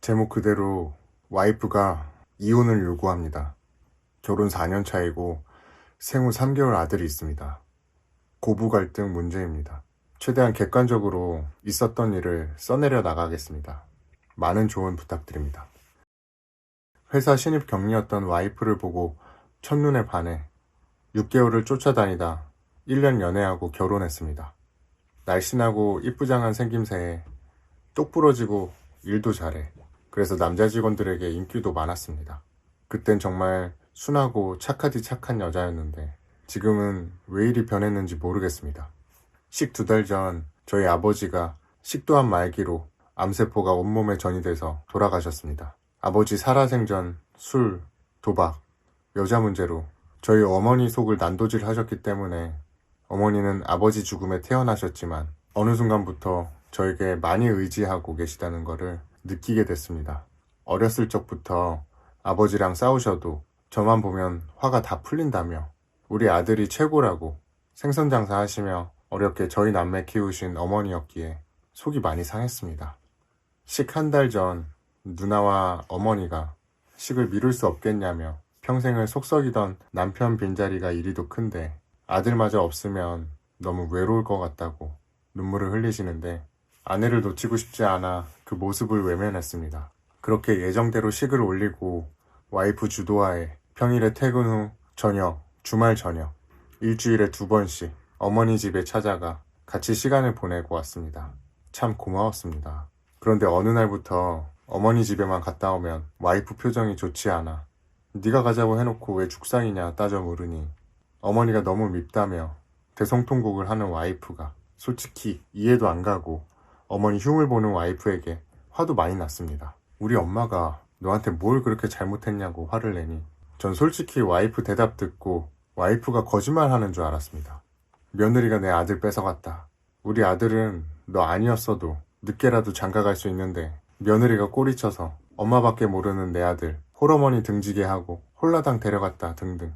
제목 그대로 와이프가 이혼을 요구합니다. 결혼 4년 차이고 생후 3개월 아들이 있습니다. 고부 갈등 문제입니다. 최대한 객관적으로 있었던 일을 써내려 나가겠습니다. 많은 조언 부탁드립니다. 회사 신입 경리였던 와이프를 보고 첫눈에 반해 6개월을 쫓아다니다 1년 연애하고 결혼했습니다. 날씬하고 이쁘장한 생김새에 똑부러지고 일도 잘해. 그래서 남자 직원들에게 인기도 많았습니다. 그땐 정말 순하고 착하디 착한 여자였는데 지금은 왜 이리 변했는지 모르겠습니다. 식 2달 전 저희 아버지가 식도암 말기로 암세포가 온몸에 전이돼서 돌아가셨습니다. 아버지 살아생전 술, 도박, 여자 문제로 저희 어머니 속을 난도질 하셨기 때문에 어머니는 아버지 죽음에 태어나셨지만 어느 순간부터 저에게 많이 의지하고 계시다는 것을 느끼게 됐습니다. 어렸을 적부터 아버지랑 싸우셔도 저만 보면 화가 다 풀린다며 우리 아들이 최고라고 생선장사 하시며 어렵게 저희 남매 키우신 어머니였기에 속이 많이 상했습니다. 식 1달 전 누나와 어머니가 식을 미룰 수 없겠냐며 평생을 속썩이던 남편 빈자리가 이리도 큰데 아들마저 없으면 너무 외로울 것 같다고 눈물을 흘리시는데 아내를 놓치고 싶지 않아 그 모습을 외면했습니다. 그렇게 예정대로 식을 올리고 와이프 주도하에 평일에 퇴근 후 저녁, 주말 저녁, 일주일에 2번씩 어머니 집에 찾아가 같이 시간을 보내고 왔습니다. 참 고마웠습니다. 그런데 어느 날부터 어머니 집에만 갔다 오면 와이프 표정이 좋지 않아 네가 가자고 해놓고 왜 죽상이냐 따져 물으니 어머니가 너무 밉다며 대성통곡을 하는 와이프가 솔직히 이해도 안 가고 어머니 흉을 보는 와이프에게 화도 많이 났습니다. 우리 엄마가 너한테 뭘 그렇게 잘못했냐고 화를 내니 전 솔직히 와이프 대답 듣고 와이프가 거짓말하는 줄 알았습니다. 며느리가 내 아들 뺏어갔다. 우리 아들은 너 아니었어도 늦게라도 장가갈 수 있는데 며느리가 꼬리쳐서 엄마밖에 모르는 내 아들 홀어머니 등지게 하고 홀라당 데려갔다 등등.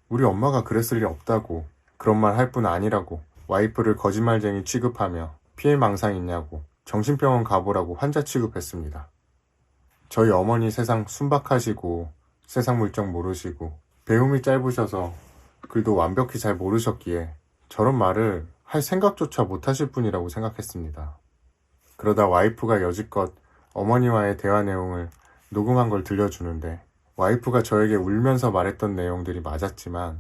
우리 엄마가 그랬을 리 없다고 그런 말 할 뿐 아니라고 와이프를 거짓말쟁이 취급하며 피해망상 있냐고 정신병원 가보라고 환자 취급했습니다. 저희 어머니 세상 순박하시고 세상 물정 모르시고 배움이 짧으셔서 글도 완벽히 잘 모르셨기에 저런 말을 할 생각조차 못하실 분이라고 생각했습니다. 그러다 와이프가 여지껏 어머니와의 대화 내용을 녹음한 걸 들려주는데 와이프가 저에게 울면서 말했던 내용들이 맞았지만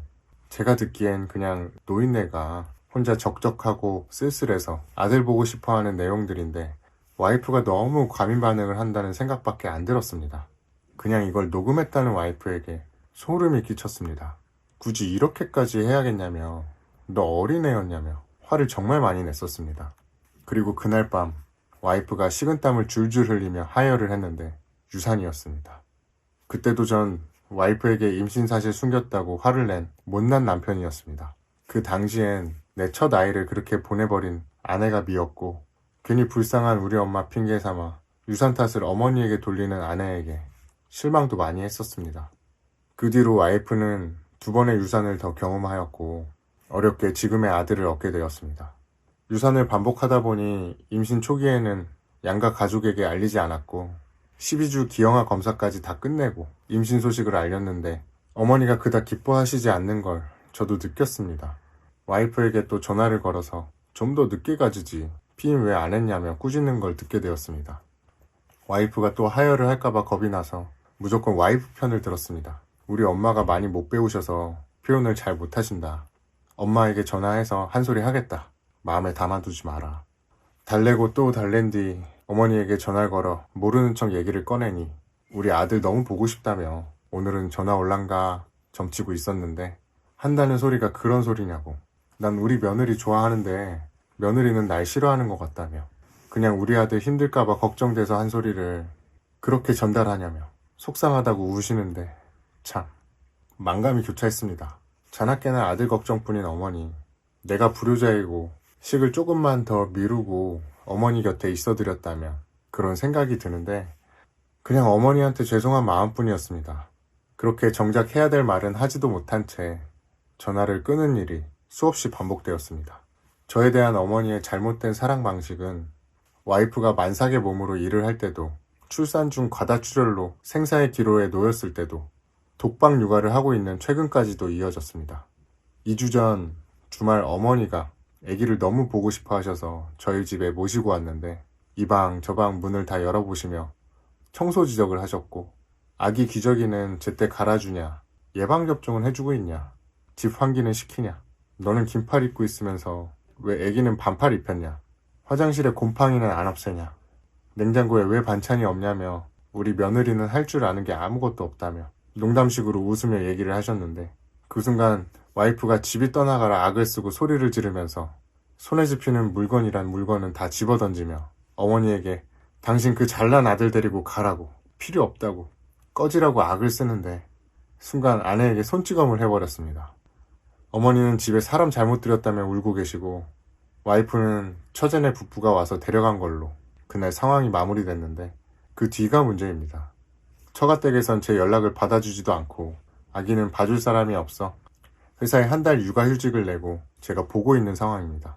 제가 듣기엔 그냥 노인네가 혼자 적적하고 쓸쓸해서 아들 보고 싶어하는 내용들인데 와이프가 너무 과민 반응을 한다는 생각밖에 안 들었습니다. 그냥 이걸 녹음했다는 와이프에게 소름이 끼쳤습니다. 굳이 이렇게까지 해야겠냐며 너 어린애였냐며 화를 정말 많이 냈었습니다. 그리고 그날 밤 와이프가 식은땀을 줄줄 흘리며 하혈을 했는데 유산이었습니다. 그때도 전 와이프에게 임신 사실 숨겼다고 화를 낸 못난 남편이었습니다. 그 당시엔 내 첫 아이를 그렇게 보내버린 아내가 미웠고 괜히 불쌍한 우리 엄마 핑계 삼아 유산 탓을 어머니에게 돌리는 아내에게 실망도 많이 했었습니다. 그 뒤로 와이프는 2번의 유산을 더 경험하였고 어렵게 지금의 아들을 얻게 되었습니다. 유산을 반복하다 보니 임신 초기에는 양가 가족에게 알리지 않았고 12주 기형아 검사까지 다 끝내고 임신 소식을 알렸는데 어머니가 그닥 기뻐하시지 않는 걸 저도 느꼈습니다. 와이프에게 또 전화를 걸어서 좀 더 늦게 가지지 피임 왜 안 했냐며 꾸짖는 걸 듣게 되었습니다. 와이프가 또 하혈을 할까봐 겁이 나서 무조건 와이프 편을 들었습니다. 우리 엄마가 많이 못 배우셔서 표현을 잘 못하신다. 엄마에게 전화해서 한 소리 하겠다. 마음에 담아두지 마라. 달래고 또 달랜 뒤 어머니에게 전화를 걸어 모르는 척 얘기를 꺼내니 우리 아들 너무 보고 싶다며 오늘은 전화 올란가 점치고 있었는데 한다는 소리가 그런 소리냐고. 난 우리 며느리 좋아하는데 며느리는 날 싫어하는 것 같다며 그냥 우리 아들 힘들까봐 걱정돼서 한 소리를 그렇게 전달하냐며 속상하다고 우시는데 참 만감이 교차했습니다. 자나깨나 아들 걱정뿐인 어머니 내가 불효자이고 식을 조금만 더 미루고 어머니 곁에 있어드렸다면 그런 생각이 드는데 그냥 어머니한테 죄송한 마음뿐이었습니다. 그렇게 정작 해야 될 말은 하지도 못한 채 전화를 끄는 일이 수없이 반복되었습니다. 저에 대한 어머니의 잘못된 사랑 방식은 와이프가 만삭의 몸으로 일을 할 때도 출산 중 과다출혈로 생사의 기로에 놓였을 때도 독박 육아를 하고 있는 최근까지도 이어졌습니다. 2주 전 주말 어머니가 아기를 너무 보고 싶어 하셔서 저희 집에 모시고 왔는데 이 방 저 방 문을 다 열어보시며 청소 지적을 하셨고, 아기 기저귀는 제때 갈아주냐, 예방접종은 해주고 있냐, 집 환기는 시키냐, 너는 긴팔 입고 있으면서 왜 아기는 반팔 입혔냐, 화장실에 곰팡이는 안 없애냐, 냉장고에 왜 반찬이 없냐며 우리 며느리는 할 줄 아는 게 아무것도 없다며 농담식으로 웃으며 얘기를 하셨는데, 그 순간 와이프가 집이 떠나가라 악을 쓰고 소리를 지르면서 손에 집히는 물건이란 물건은 다 집어던지며 어머니에게 당신 그 잘난 아들 데리고 가라고, 필요 없다고, 꺼지라고 악을 쓰는데 순간 아내에게 손찌검을 해버렸습니다. 어머니는 집에 사람 잘못 들였다며 울고 계시고, 와이프는 처제네 부부가 와서 데려간 걸로 그날 상황이 마무리됐는데, 그 뒤가 문제입니다. 처가댁에선 제 연락을 받아주지도 않고 아기는 봐줄 사람이 없어 회사에 한 달 육아휴직을 내고 제가 보고 있는 상황입니다.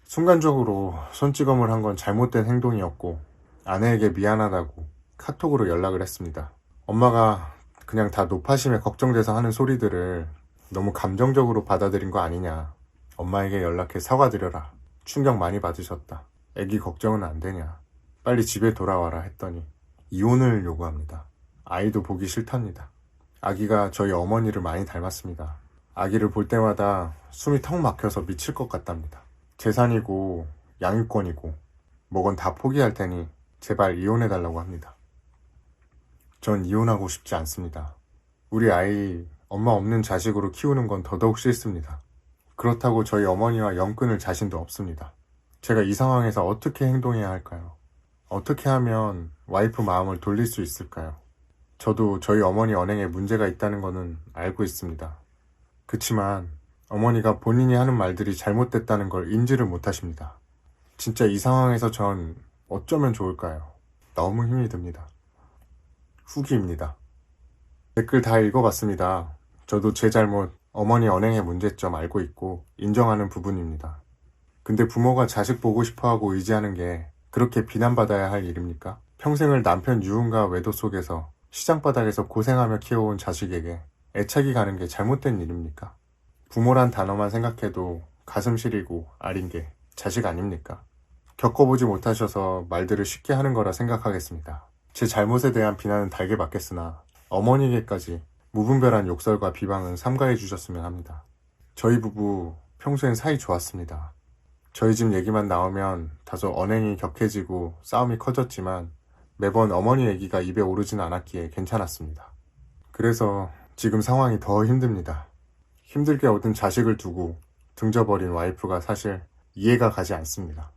순간적으로 손찌검을 한 건 잘못된 행동이었고 아내에게 미안하다고 카톡으로 연락을 했습니다. 엄마가 그냥 다 노파심에 걱정돼서 하는 소리들을 너무 감정적으로 받아들인 거 아니냐, 엄마에게 연락해 사과드려라, 충격 많이 받으셨다, 애기 걱정은 안 되냐, 빨리 집에 돌아와라 했더니 이혼을 요구합니다. 아이도 보기 싫답니다. 아기가 저희 어머니를 많이 닮았습니다. 아기를 볼 때마다 숨이 턱 막혀서 미칠 것 같답니다. 재산이고 양육권이고 뭐건 다 포기할 테니 제발 이혼해달라고 합니다. 전 이혼하고 싶지 않습니다. 우리 아이 엄마 없는 자식으로 키우는 건 더더욱 싫습니다. 그렇다고 저희 어머니와 연 끊을 자신도 없습니다. 제가 이 상황에서 어떻게 행동해야 할까요? 어떻게 하면 와이프 마음을 돌릴 수 있을까요? 저도 저희 어머니 언행에 문제가 있다는 거는 알고 있습니다. 그치만 어머니가 본인이 하는 말들이 잘못됐다는 걸 인지를 못하십니다. 진짜 이 상황에서 전 어쩌면 좋을까요? 너무 힘이 듭니다. 후기입니다. 댓글 다 읽어봤습니다. 저도 제 잘못, 어머니 언행의 문제점 알고 있고 인정하는 부분입니다. 근데 부모가 자식 보고 싶어하고 의지하는 게 그렇게 비난받아야 할 일입니까? 평생을 남편 유흥과 외도 속에서 시장바닥에서 고생하며 키워온 자식에게 애착이 가는 게 잘못된 일입니까? 부모란 단어만 생각해도 가슴 시리고 아린 게 자식 아닙니까? 겪어보지 못하셔서 말들을 쉽게 하는 거라 생각하겠습니다. 제 잘못에 대한 비난은 달게 받겠으나 어머니에게까지 무분별한 욕설과 비방은 삼가해 주셨으면 합니다. 저희 부부 평소엔 사이 좋았습니다. 저희 집 얘기만 나오면 다소 언행이 격해지고 싸움이 커졌지만 매번 어머니 얘기가 입에 오르진 않았기에 괜찮았습니다. 그래서 지금 상황이 더 힘듭니다. 힘들게 얻은 자식을 두고 등져버린 와이프가 사실 이해가 가지 않습니다.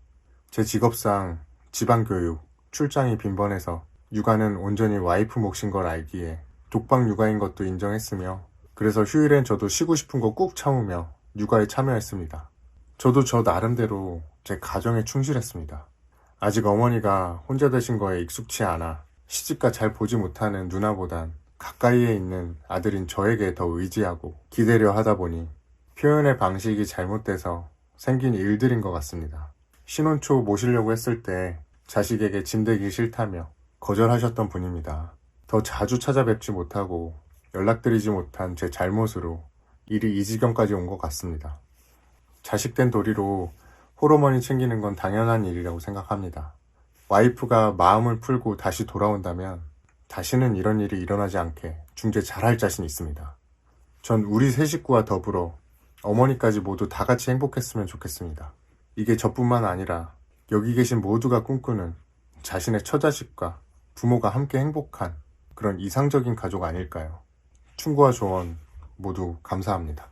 제 직업상 지방교육, 출장이 빈번해서 육아는 온전히 와이프 몫인 걸 알기에 독박 육아인 것도 인정했으며, 그래서 휴일엔 저도 쉬고 싶은 거 꾹 참으며 육아에 참여했습니다. 저도 저 나름대로 제 가정에 충실했습니다. 아직 어머니가 혼자 되신 거에 익숙치 않아 시집가 잘 보지 못하는 누나보단 가까이에 있는 아들인 저에게 더 의지하고 기대려 하다 보니 표현의 방식이 잘못돼서 생긴 일들인 것 같습니다. 신혼 초 모시려고 했을 때 자식에게 짐되기 싫다며 거절하셨던 분입니다. 더 자주 찾아뵙지 못하고 연락드리지 못한 제 잘못으로 일이 이 지경까지 온 것 같습니다. 자식된 도리로 홀어머니 챙기는 건 당연한 일이라고 생각합니다. 와이프가 마음을 풀고 다시 돌아온다면 다시는 이런 일이 일어나지 않게 중재 잘할 자신 있습니다. 전 우리 세 식구와 더불어 어머니까지 모두 다 같이 행복했으면 좋겠습니다. 이게 저뿐만 아니라 여기 계신 모두가 꿈꾸는 자신의 처자식과 부모가 함께 행복한 그런 이상적인 가족 아닐까요? 충고와 조언 모두 감사합니다.